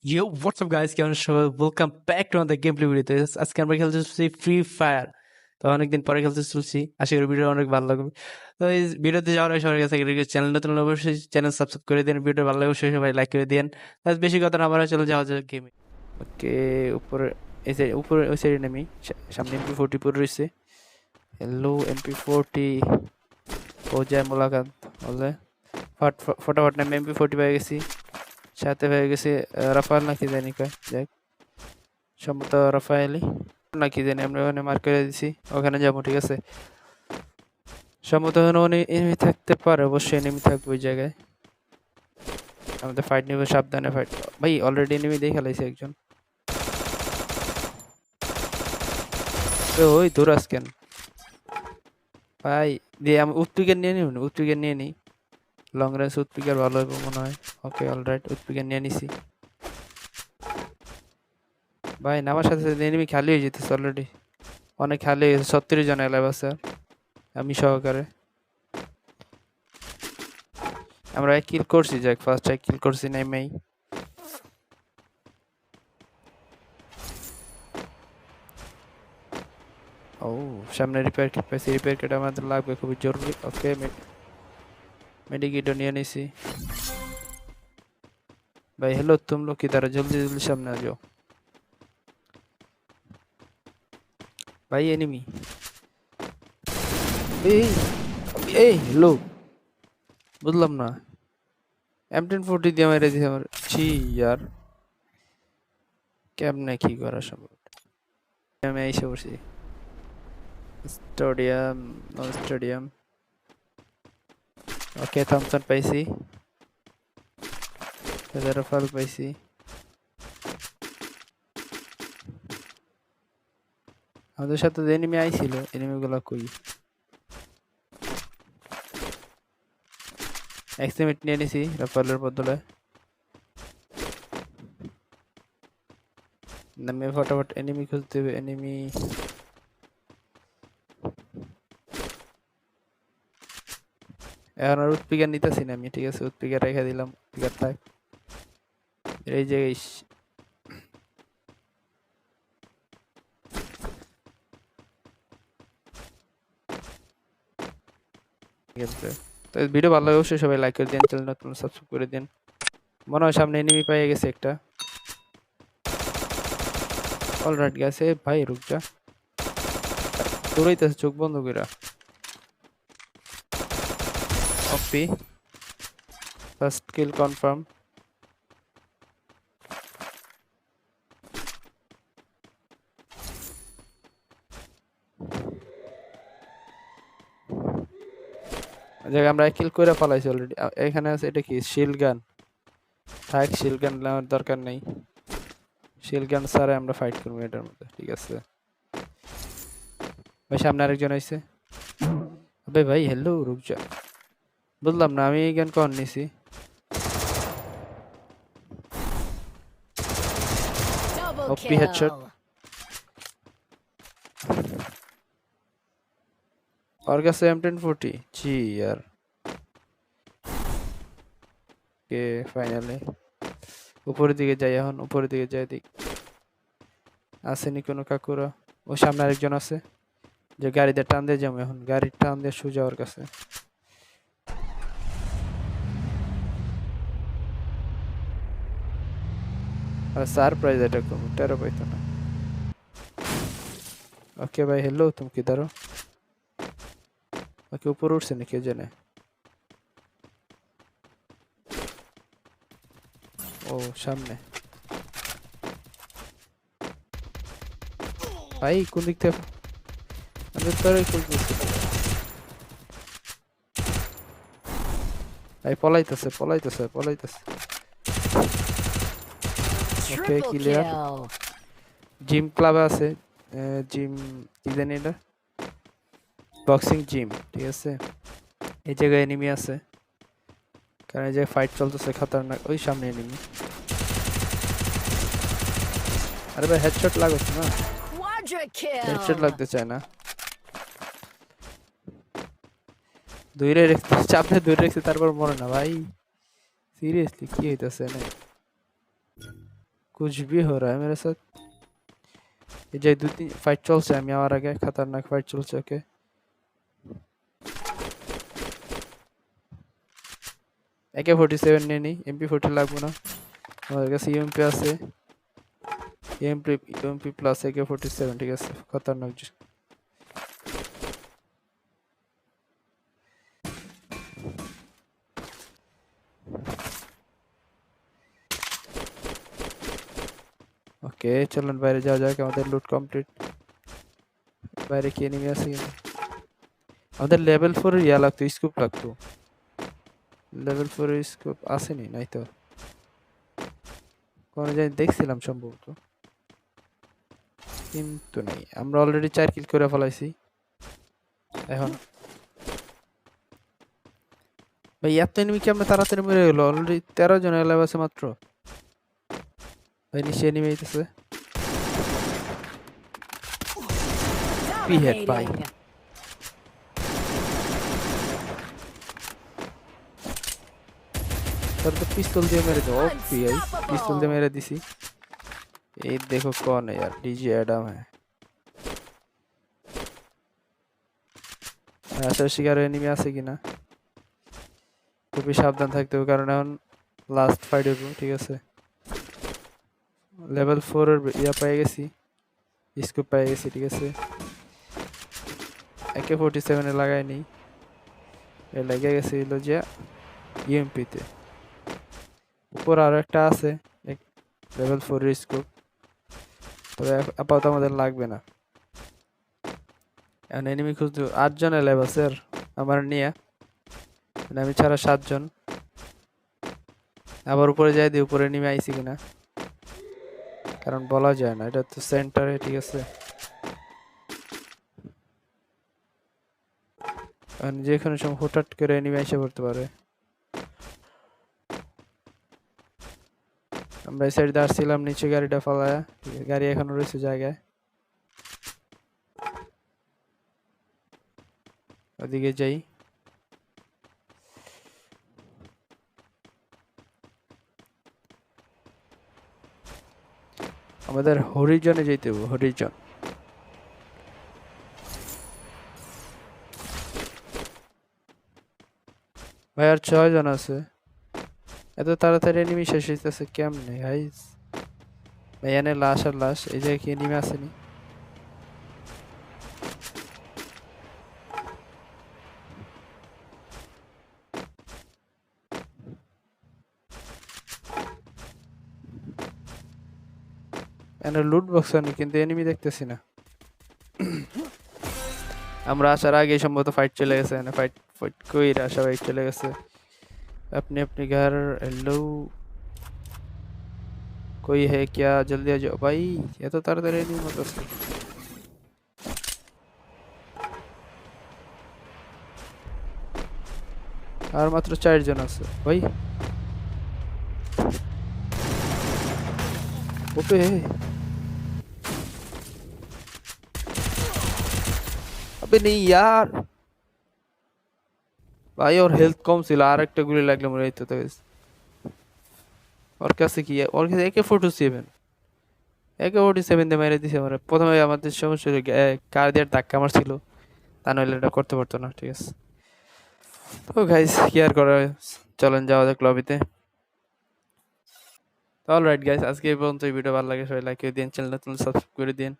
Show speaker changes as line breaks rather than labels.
Yo, what's up guys? কেমন সবাই? Welcome back to আমাদের গেম প্লে ভিডিওতে। আজকে আমরা খেলতে চলছি ফ্রি ফায়ার। তো অনেকদিন পরে খেলতে চলছি, আশা করি ভিডিও অনেক ভালো লাগবে। তো এই ভিডিওতে যাওয়ার আগে সবার কাছে চ্যানেল নতুন হলে অবশ্যই চ্যানেল সাবস্ক্রাইব করে দিন, ভিডিও ভালো লাগলে অবশ্যই সবাই লাইক করে দিন। তার বেশি কথা না বলে চলে যাওয়া যাক গেমে। ওকে, উপরে এই সাইড, উপরে ওই সাইডে নেমি, সামনে MP40 পরে রয়েছে। হ্যালো MP40, ও যায় মোলাকাত বলে ফটাফট নামে MP40 পেয়ে গেছি। সাথে হয়ে গেছে রাফাল নাকি জানি কয়, যাক সম্ভবত রাফায়েলি নাকি জানি, আমরা ওখানে মার্ক করে দিছি, ওখানে যাবো। ঠিক আছে, সম্ভবত ওখানে এনিমি থাকতে পারে, অবশ্যই এনিমি থাকবে ওই জায়গায়। আমাদের ফাইট নিবে, সাবধানে ফাইট। ভাই অলরেডি এনিমি দেখে লাইছে একজন। ওই দৌড়াস কেন ভাই? দিয়ে আমি উৎপিকার নিয়ে নিব, উৎপিকার নিয়ে নিই। লং রেঞ্জ উৎপিকার ভালো হবে মনে হয়। ওকে অলরাইট, উৎপিকার নিয়ে নিছি। ভাই নামার সাথে সাথে এনিমি খালি হয়ে যেতেছে অলরেডি, অনেক খালি হয়ে গেছে। 36 জন এলাইভ আছে আমি সহকারে। আমরা এক কিল করছি, যাক ফার্স্ট এক কিল করছি নেমেই। ও সামনে রিপেয়ার কিট পাইছি, রিপেয়ার কিট আমাদের লাগবে খুবই জরুরি। ওকে মেডিকিটও নিয়ে নিছি। भाई हेलो, तुम लोग किधर हो? जल्दी जल्दी सामने आ जाओ भाई। एनिमी ए ए हेलो, বুঝলাম না। M1040 দিয়ে মেরে দিছে আমার। ছি यार, কেমনে কি করা সম্ভব? আমি এসে বসি স্টেডিয়াম, নো স্টেডিয়াম। ওকে থমসন পাইছি, ফেদারফল পাইছি। আমাদের সাথে যে এনিমি আইছিল, এনিমিগুলো কই? এক্সিমিট নিয়ে নিছি রাফালের বদলে। নামে ফটাফট এনিমি খুঁজতে হবে, এনিমি। এখন আর উৎপিকার নিতেছি না আমি, ঠিক আছে? উৎপিকার রেখে দিলাম, উৎপিকার থাক এই জায়গায়। তো ভিডিও ভালো লাগে অবশ্যই সবাই লাইক করে দিন, চ্যানেল নতুন সাবস্ক্রাইব করে দিন। মনে হয় সামনে এনিমি পেয়ে গেছে একটা। অলরাইট গেছে ভাই, রুক যা, দৌড়াইতেছে চোখ বন্ধ কইরা। ওপি ফার্স্ট কিল কনফার্ম। জায়গা আমরা কিল করে ফলাইছি অলরেডি। এখানে আছে, এটা কি শিল্ড গান? থাক, শিল্ড গান আমার দরকার নেই। শিল্ড গান ছাড়া আমরা ফাইট করবো এটার মধ্যে, ঠিক আছে? ভাই সামনে আরেকজন আইছে। আবে ভাই হ্যালো, রুক যা, বুঝলাম না আমি এই গান কখন নিছি। ওপি হেডশট। और কাছে M1040। জি यार, কে ফাইনালি উপরের দিকে যাই। এখন উপরের দিকে যাই, দিক আসেনি কোনো কাকুরা। ও সামনে আরেকজন আছে, যে গাড়িতে টান দিয়ে যাবো এখন, গাড়ির টান দিয়ে সোজা ওর কাছে। আর सरप्राइज अटैक को टेरो पाइतो ना। ओके भाई हेलो, तुम किधर हो? ओके ऊपर उठ से निकल जाने। ओ सामने भाई কোন দিক থেকে? আমি তোরে খুঁজতেছি ভাই, পলাইতেছে পলাইতেছে পলাইতেছে। Okay clear. জিম ক্লাব আছে, জিম কি জানি এটা, বক্সিং জিম, ঠিক আছে? এই জায়গায় এনিমি আছে, কারণ এই জায়গায় ফাইট চলতেছে খতরনাক। ওই সামনে এনিমি। আরে ভাই হেডশট লাগছে না, হেডশট লাগতে চায় না। দূরে রেখে চাপে দূরে রেখে তারপর মরে না ভাই, সিরিয়াসলি কি হইতাছে না?
कुछ भी हो रहा है मेरे साथ। ये যে 2-3 ফাইট চলছে আমি আমার আগে খতরনাক ফাইট চলছে ওকে। AK-47 নিয়ে নি, MP40 লাগবে না। আমার কাছে ইউএমপি আছে, ইউএমপি প্লাস AK-47 ঠিক আছে, খতরনাক। ওকে চলুন বাইরে যাওয়া যাক, আমাদের লুট কমপ্লিট। বাইরে কি এনিমি আছে কিনা? আমাদের লেভেল 4 ইয়া লাগতো, স্কোপ লাগতো। লেভেল 4 এর স্কোপ আসেনি, নাই তো কোন জায়গায় দেখছিলাম সম্ভবত, কিন্তু নাই। আমরা অলরেডি 4 কিল করে ফেলাইছি। এখন ভাই এত এনিমি কেমনে তাড়াতাড়ি মরে গেল? অলরেডি 13 জন এলাইভ আছে মাত্র। ভাই নিচে এনিমি আইতেছে। পি হেড ভাই। তোর তো পিস্তল দিয়ে মেরে দাও। ওপি ভাই, पिस्तौल দিয়ে মেরে দিছি। ये देखो कौन है यार, डीजे एडम है। আশা শিকার এনিমি আছে কিনা খুবই সাবধান থাকতে হবে, কারণ এখন লাস্ট ফাইট হইব। ঠিক আছে, লেভেল 4 এর ইয়া পেয়ে গেছি, স্কোপ পেয়ে গেছি। ঠিক আছে, AK-47 এ লাগাই নি, এ লেগে গেছে হলো যে ইউএমপি তে। উপর আরো একটা আছে লেভেল 4 এর স্কোপ, তবে আপাতত আমাদের লাগবে না। এখন এনিমি খুঁজতে 8 জন এলাইভ আছে আর আমার নিয়ে, মানে আমি ছাড়া 7 জন। আবার উপরে যাই দিই, উপরে এনিমি আইছি কিনা, কারণ বলা যায় না, এটা তো সেন্টারে। ঠিক আছে, যে কোনো সময় হঠাৎ করে এনিমি এসে পড়তে পারে। আমরা এই সাইড দিয়ে আসছিলাম, নিচে গাড়িটা ফেলায়, গাড়ি এখনো রয়েছে জায়গায়, ওদিকে যাই। আমাদের হরিজনে যেতে হবে, হরিজন। ভাই আর 6 জন আছে, এত তাড়াতাড়ি এনিমি শেষ হইতেছে কেমনে গাইস? ভাই এনে লাশ আর লাশ, এই জায়গায় কি এনিমি আসেনি? এনে লুট বক্স আনি, কিন্তু এনিমি দেখতেছি না। আমরা আসার আগে সম্ভবত ফাইট চলে গেছে, না ফাইট ফাইট কইরা সবাই চলে গেছে अपने अपने घर। हेलो कोई है क्या? जल्दी आ जाओ भाई, ये तो ताड़ाताড়ি এনিমি মরতেছে। আর মাত্র 4 জন আছে ভাই। ওপে अबे नहीं यार भाई, और हेल्थ कम ছিল, আর একটা গুলি লাগলে মরে যেত। তো ওর কাছে কি, ওর কাছে AK-47, AK-47 দিয়ে মেরে দিছে আমার। প্রথমে আমাদের সমস্যা হলো কার দিয়ে ধাক্কা মারছিল, তা নইলে এটা করতে পারতো না। ঠিক আছে, তো গাইস কি আর করা, চলেন যাওয়া যাক লবিতে। অলরাইট গাইস, আজকে এই পর্যন্ত। ভিডিও ভালো লাগে সবাই লাইক করে দিন, চ্যানেল নতুন সাবস্ক্রাইব করে দিন।